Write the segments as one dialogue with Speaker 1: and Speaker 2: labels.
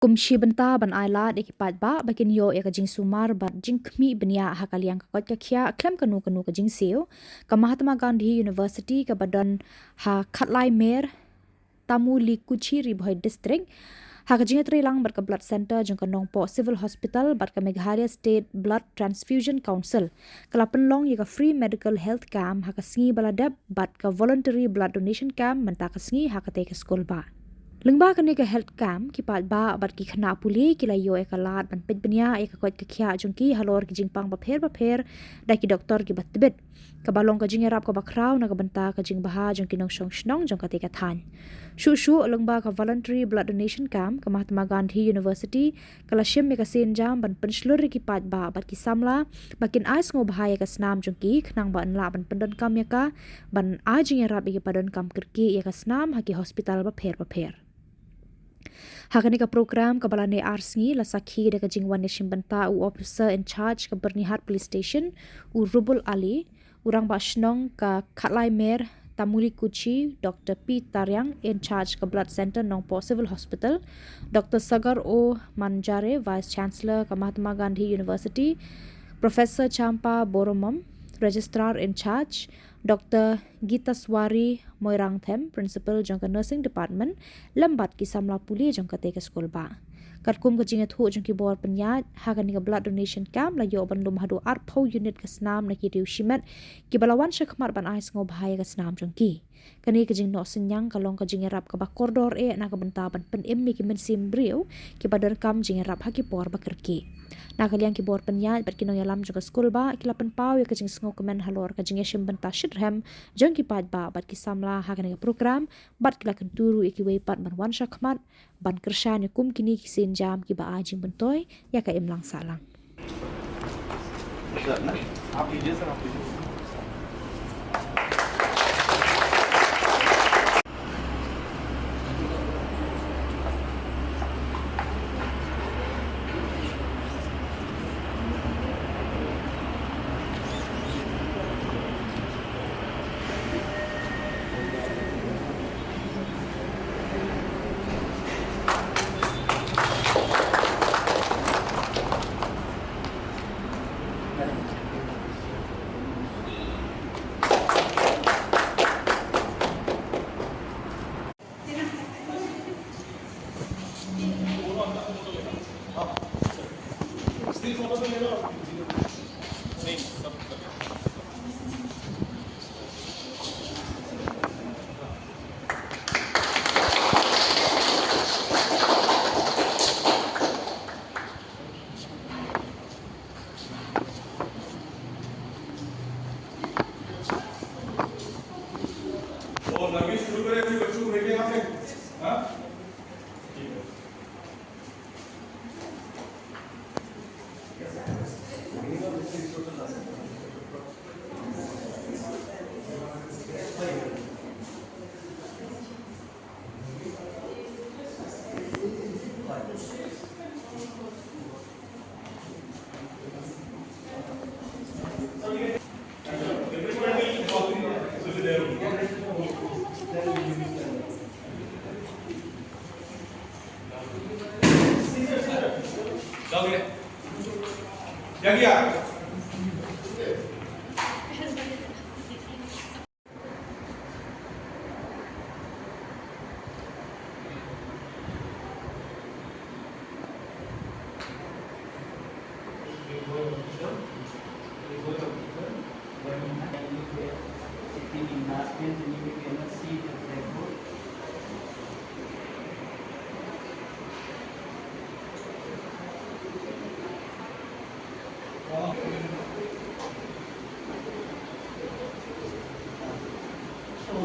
Speaker 1: Kumshi benta ban ailat ekipat ba bakin yo ya kajing sumar bat jing khmi benya hakaliang kakot kakhia klem kanu kajing seo ka Mahatma Gandhi University ka badan ha khatlai mer tamu li kuchi ri bhoi district ha kajing trilang bat ka blood center jong kanong po civil hospital bat ka Meghalaya State Blood Transfusion Council kala Pynlong ya ka free medical health camp ha ka sngi baladap bat ka voluntary blood donation camp menta ka sngi ha ka te ka Skulbah. Lengba kene ke health camp ki pat ba bat ki khana puli ki la yo ekalat ban pet benya e ka kot ka khia jongki halor ki jingpang ba pher da ki doktor ki batbet ka balong ka jingerap ka bakraw na ka banta ka jingbaha jongki nong shong shnong jong ka te ka than shu lengba ka voluntary blood donation camp ka Mahatma Gandhi University kala shim me ka senjam ban penslur ki pat ba bat ki Samla bakin ais ngo bahaya ka snam jongki khnang ba anla ban pendon kam ya ka ban a jingerap ki padon kam kirki ya ka snam ha ki hospital ba pher Hakani ka program ka balane arsngi la sakhi de ka jingwan nation banta u officer in charge ka Bernihat police station u Rubul Ali urang ba shnong ka khatlai mer tamuli kuchi Dr. P Taryang in charge ka blood center nong po civil hospital Dr. Sagar O Manjare vice chancellor ka Mahatma Gandhi University Professor Champa Boromam registrar in charge Dr. Gita Swari Moirang Them, Principal Jangka Nursing Department, lambat ki Samla Puli Jangka Teka Skulbah. Katkum ka jingat hu jangki bor penyat, hagan ni blood donation camp la yo bandum hadu arpau unit ka snam na ki riu shimat, ki balawan syakmat ban ais ngo bahaya ka snam jangki. Kani ka jing no senyang kalong ka jing erap ka ba koridor na ka benta ban pen emmi ki mensim briu, ki badar kam jing erap haki por bakerki. Nakaliang ki bor penyat bat kinong yalam juga Skulbah ki lapan pau ya ka jing sngo kemen halor ka jing yashim benta shidrem jang ki pat ba bat ki Samla hagan ka program bat ki lakan turu iki wei pat ban wan syakmat ban kershan kum kini ki senjam ki ba ajing bentoy ya ka imlang salang.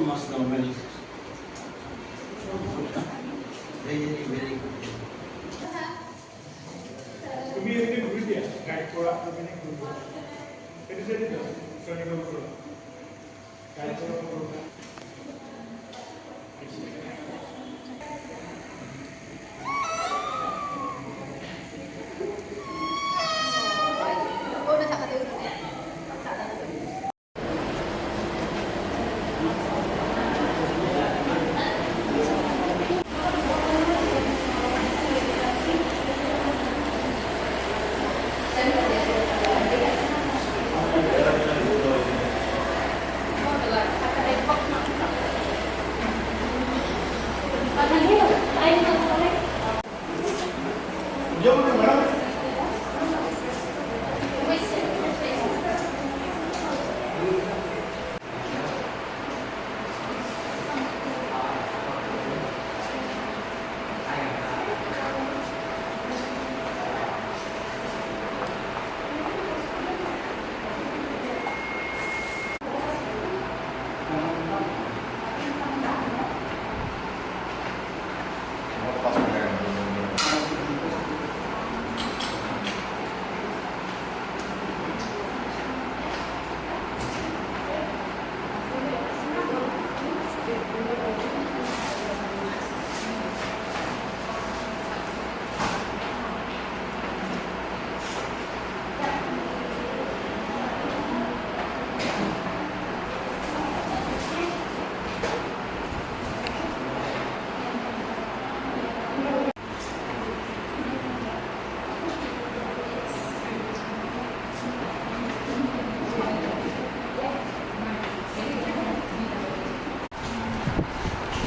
Speaker 2: Must know many. Very good.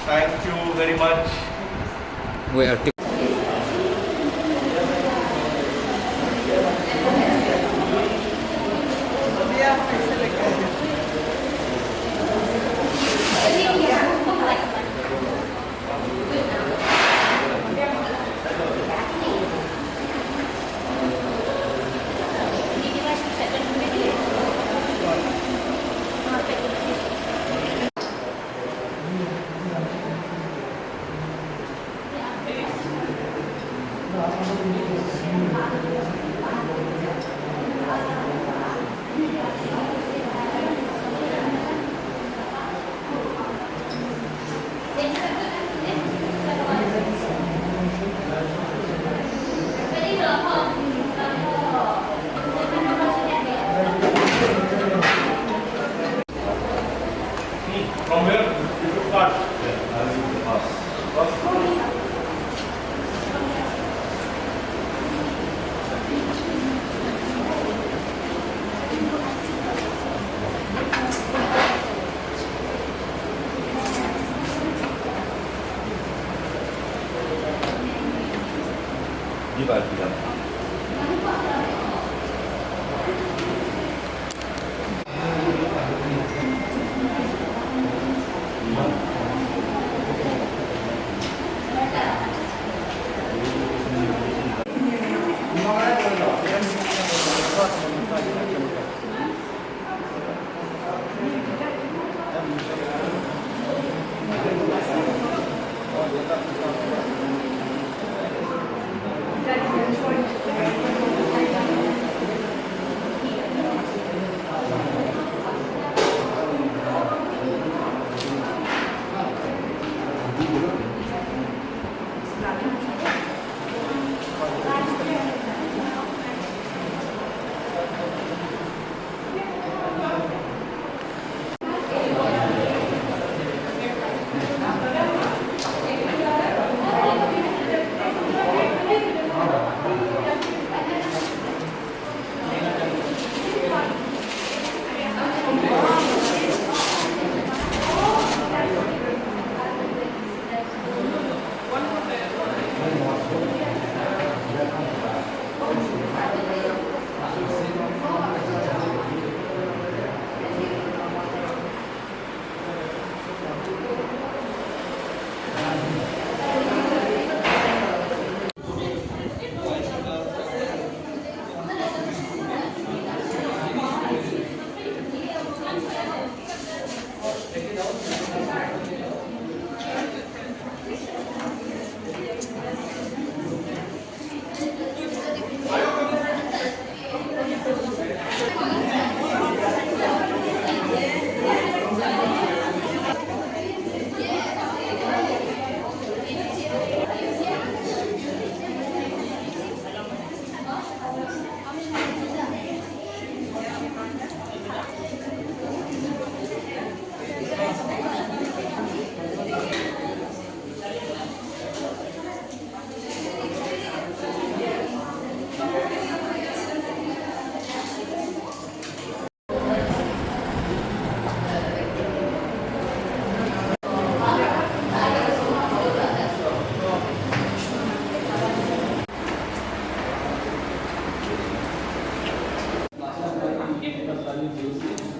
Speaker 3: Thank you very much.
Speaker 4: We are
Speaker 3: From where you should start? I will do the bus. Nah,